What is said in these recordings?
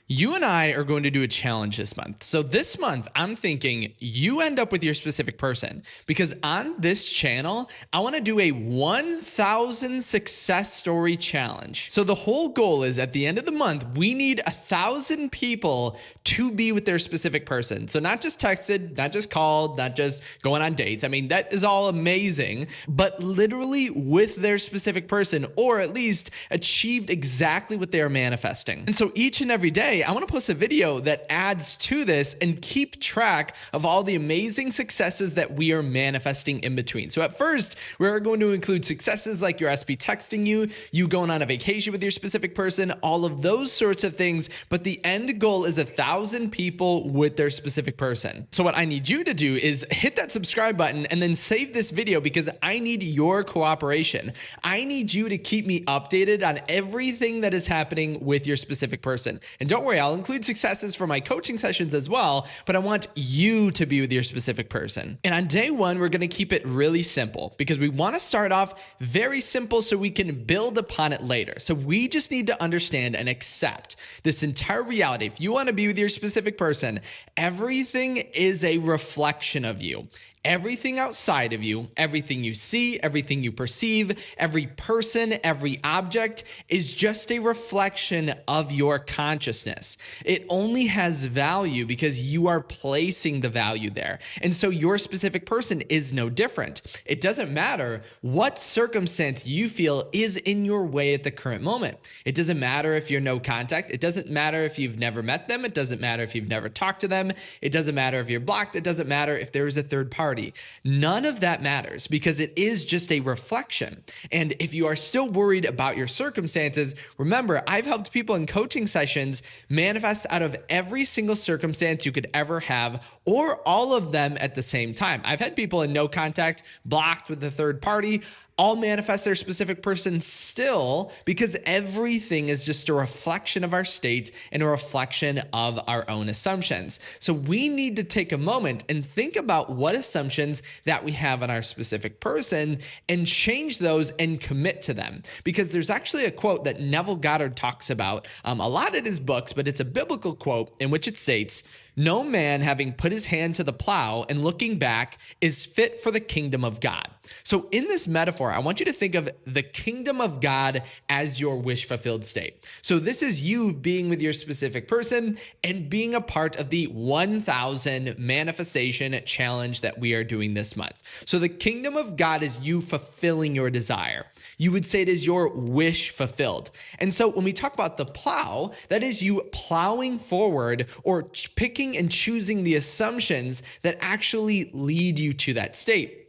You and I are going to do a challenge this month. So, this month, I'm thinking you end up with your specific person because on this channel, I want to do a 1,000 success story challenge. So, the whole goal is at the end of the month, we need 1,000 people to be with their specific person. So, not just texted, not just called, not just going on dates. I mean, that is all amazing, but literally with their specific person, or at least achieved exactly what they are manifesting. And so, each and every day, I want to post a video that adds to this and keep track of all the amazing successes that we are manifesting in between. So at first, we're going to include successes like your SP texting you, you going on a vacation with your specific person, all of those sorts of things. But the end goal is 1,000 people with their specific person. So what I need you to do is hit that subscribe button and then save this video because I need your cooperation. I need you to keep me updated on everything that is happening with your specific person. And don't worry, I'll include successes for my coaching sessions as well, but I want you to be with your specific person. And on day one, we're going to keep it really simple because we want to start off very simple so we can build upon it later. So we just need to understand and accept this entire reality. If you want to be with your specific person, everything is a reflection of you. Everything outside of you, everything you see, everything you perceive, every person, every object is just a reflection of your consciousness. It only has value because you are placing the value there. And so your specific person is no different. It doesn't matter what circumstance you feel is in your way at the current moment. It doesn't matter if you're no contact. It doesn't matter if you've never met them. It doesn't matter if you've never talked to them. It doesn't matter if you're blocked. It doesn't matter if there is a third party. None of that matters because it is just a reflection. And if you are still worried about your circumstances, remember, I've helped people in coaching sessions manifest out of every single circumstance you could ever have, or all of them at the same time. I've had people in no contact, blocked with a third party, all manifest their specific person still because everything is just a reflection of our state and a reflection of our own assumptions. So we need to take a moment and think about what assumptions that we have on our specific person and change those and commit to them. Because there's actually a quote that Neville Goddard talks about a lot in his books, but it's a biblical quote in which it states, "No man having put his hand to the plow and looking back is fit for the kingdom of God." So in this metaphor, I want you to think of the kingdom of God as your wish fulfilled state. So this is you being with your specific person and being a part of the 1,000 manifestation challenge that we are doing this month. So the kingdom of God is you fulfilling your desire. You would say it is your wish fulfilled. And so when we talk about the plow, that is you plowing forward or picking and choosing the assumptions that actually lead you to that state.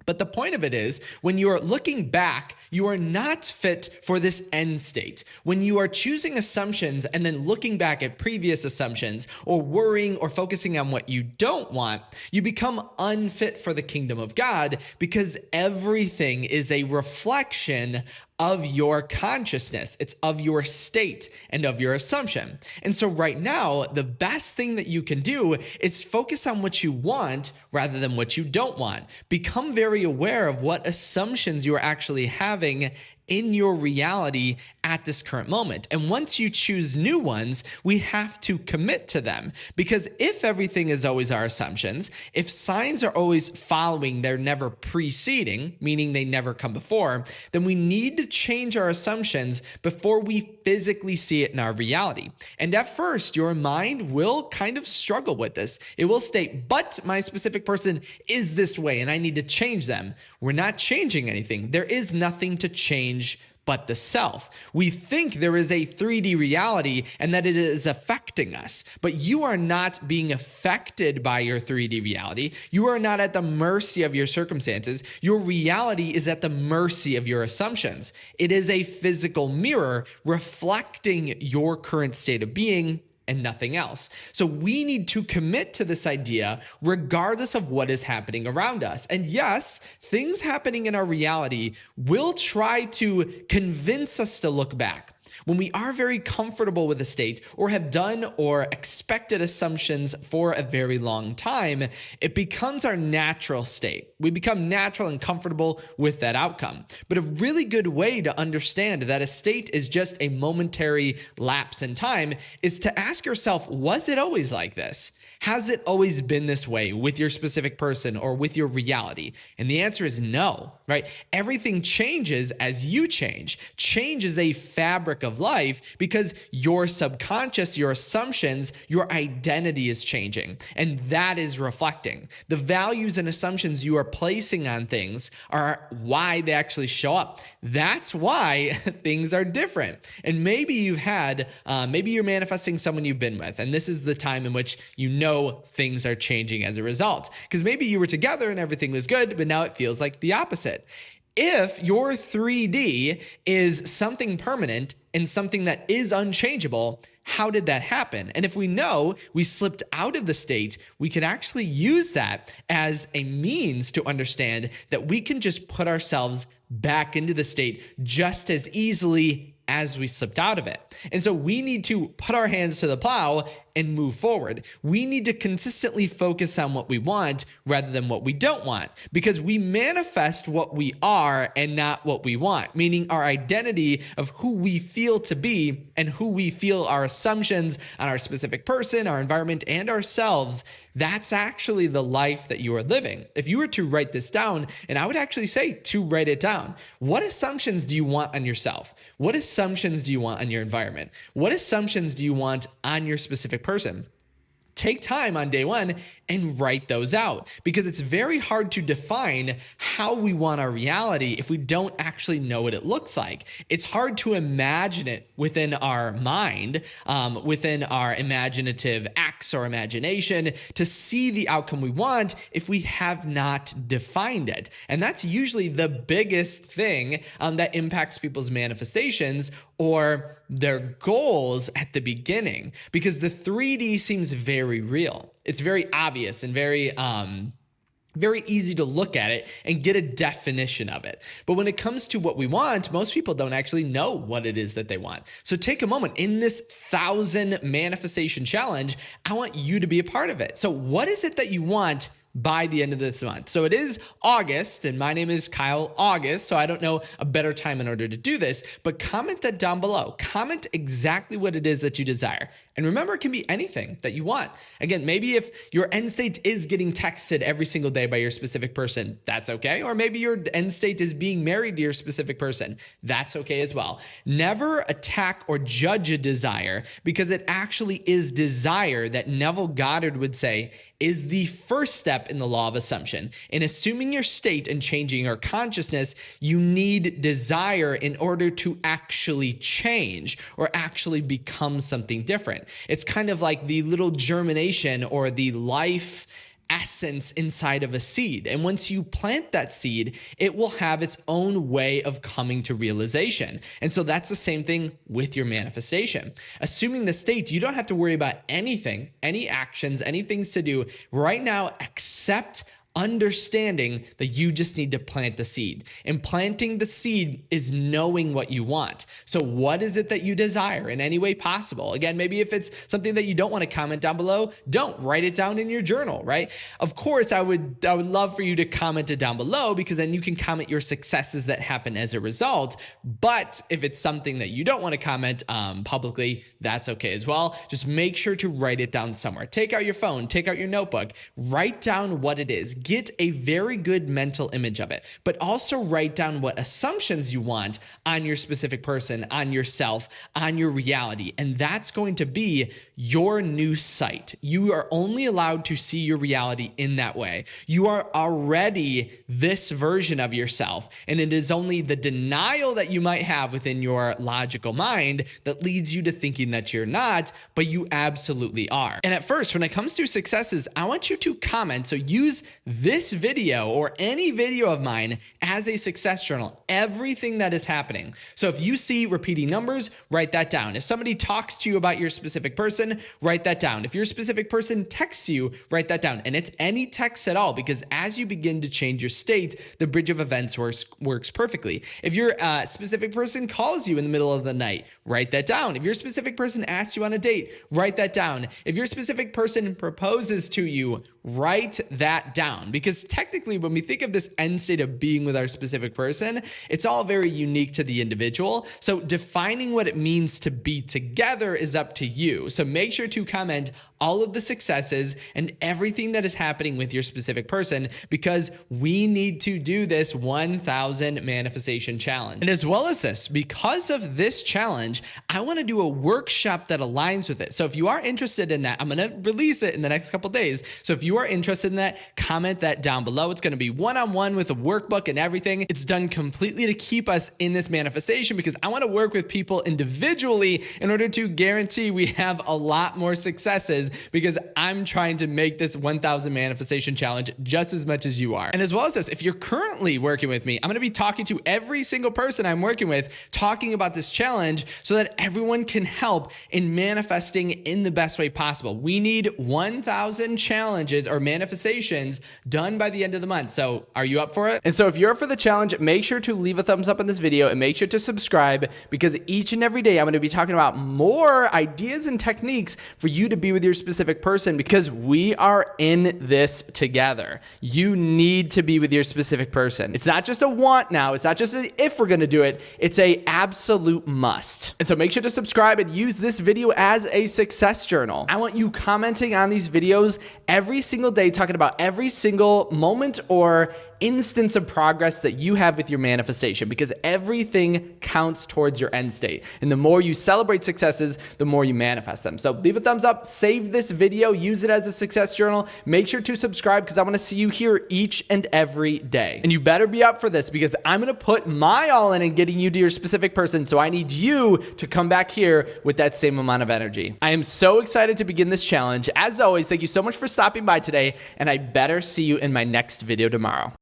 But the point of it is, when you are looking back, you are not fit for this end state. When you are choosing assumptions and then looking back at previous assumptions or worrying or focusing on what you don't want, you become unfit for the kingdom of God because everything is a reflection of your consciousness. It's of your state and of your assumption. And so right now, the best thing that you can do is focus on what you want rather than what you don't want. Become very aware of what assumptions you are actually having in your reality at this current moment. And once you choose new ones, we have to commit to them. Because if everything is always our assumptions, if signs are always following, they're never preceding, meaning they never come before, then we need to change our assumptions before we physically see it in our reality. And at first, your mind will kind of struggle with this. It will state, but my specific person is this way and I need to change them. We're not changing anything. There is nothing to change but the self. We think there is a 3D reality and that it is affecting us, but you are not being affected by your 3D reality. You are not at the mercy of your circumstances. Your reality is at the mercy of your assumptions. It is a physical mirror reflecting your current state of being and nothing else. So we need to commit to this idea regardless of what is happening around us. And yes, things happening in our reality will try to convince us to look back. When we are very comfortable with a state or have done or expected assumptions for a very long time, it becomes our natural state. We become natural and comfortable with that outcome. But a really good way to understand that a state is just a momentary lapse in time is to ask yourself, was it always like this? Has it always been this way with your specific person or with your reality? And the answer is no, right? Everything changes as you change. Change is a fabric of life because your subconscious, your assumptions, your identity is changing. And that is reflecting. The values and assumptions you are placing on things are why they actually show up. That's why things are different. And maybe maybe you're manifesting someone you've been with, and this is the time in which you know things are changing as a result. Because maybe you were together and everything was good, but now it feels like the opposite. If your 3D is something permanent and something that is unchangeable, how did that happen? And if we know we slipped out of the state, we can actually use that as a means to understand that we can just put ourselves back into the state just as easily as we slipped out of it. And so we need to put our hands to the plow and move forward. We need to consistently focus on what we want rather than what we don't want, because we manifest what we are and not what we want, meaning our identity of who we feel to be and who we feel our assumptions on our specific person, our environment, and ourselves. That's actually the life that you are living. If you were to write this down, and I would actually say to write it down, what assumptions do you want on yourself? What assumptions do you want on your environment? What assumptions do you want on your specific person? Take time on day one and write those out, because it's very hard to define how we want our reality if we don't actually know what it looks like. It's hard to imagine it within our mind, within our imaginative acts or imagination, to see the outcome we want if we have not defined it. And that's usually the biggest thing that impacts people's manifestations or their goals at the beginning, because the 3D seems very real. It's very obvious and very easy to look at it and get a definition of it. But when it comes to what we want, most people don't actually know what it is that they want. So take a moment in this 1,000 manifestation challenge. I want you to be a part of it. So what is it that you want by the end of this month? So it is August, and my name is Kyle August, so I don't know a better time in order to do this, but comment that down below. Comment exactly what it is that you desire. And remember, it can be anything that you want. Again, maybe if your end state is getting texted every single day by your specific person, that's okay. Or maybe your end state is being married to your specific person. That's okay as well. Never attack or judge a desire, because it actually is desire that Neville Goddard would say is the first step in the law of assumption. In assuming your state and changing your consciousness, you need desire in order to actually change or actually become something different. It's kind of like the little germination or the life essence inside of a seed. And once you plant that seed, it will have its own way of coming to realization. And so that's the same thing with your manifestation. Assuming the state, you don't have to worry about anything, any actions, any things to do right now, except understanding that you just need to plant the seed. And planting the seed is knowing what you want. So what is it that you desire in any way possible? Again, maybe if it's something that you don't want to comment down below, don't write it down in your journal, right? Of course, I would love for you to comment it down below, because then you can comment your successes that happen as a result. But if it's something that you don't want to comment publicly, that's okay as well. Just make sure to write it down somewhere. Take out your phone, take out your notebook, write down what it is. Get a very good mental image of it, but also write down what assumptions you want on your specific person, on yourself, on your reality. And that's going to be your new sight. You are only allowed to see your reality in that way. You are already this version of yourself, and it is only the denial that you might have within your logical mind that leads you to thinking that you're not, but you absolutely are. And at first, when it comes to successes, I want you to comment. So use this video or any video of mine as a success journal, everything that is happening. So if you see repeating numbers, write that down. If somebody talks to you about your specific person, write that down. If your specific person texts you, write that down. And it's any text at all, because as you begin to change your state, the bridge of events works perfectly. If your specific person calls you in the middle of the night, write that down. If your specific person asks you on a date, write that down. If your specific person proposes to you, write that down. Because technically, when we think of this end state of being with our specific person, it's all very unique to the individual. So defining what it means to be together is up to you. So make sure to comment all of the successes and everything that is happening with your specific person, because we need to do this 1,000 manifestation challenge. And as well as this, because of this challenge, I want to do a workshop that aligns with it. So if you are interested in that, I'm going to release it in the next couple days. So if you are interested in that, comment that down below. It's going to be one-on-one with a workbook and everything. It's done completely to keep us in this manifestation, because I want to work with people individually in order to guarantee we have a lot more successes, because I'm trying to make this 1,000 manifestation challenge just as much as you are. And as well as this, if you're currently working with me, I'm going to be talking to every single person I'm working with, talking about this challenge so that everyone can help in manifesting in the best way possible. We need 1,000 challenges or manifestations done by the end of the month. So are you up for it? And so if you're up for the challenge, make sure to leave a thumbs up on this video and make sure to subscribe, because each and every day I'm going to be talking about more ideas and techniques for you to be with your specific person, because we are in this together. You need to be with your specific person. It's not just a want now. It's not just a if we're going to do it. It's a absolute must. And so make sure to subscribe and use this video as a success journal. I want you commenting on these videos every single day, talking about every single moment or instance of progress that you have with your manifestation, because everything counts towards your end state. And the more you celebrate successes, the more you manifest them. So leave a thumbs up, save this video, use it as a success journal. Make sure to subscribe, because I want to see you here each and every day. And you better be up for this, because I'm going to put my all in getting you to your specific person. So I need you to come back here with that same amount of energy. I am so excited to begin this challenge. As always, thank you so much for stopping by today, and I better see you in my next video tomorrow.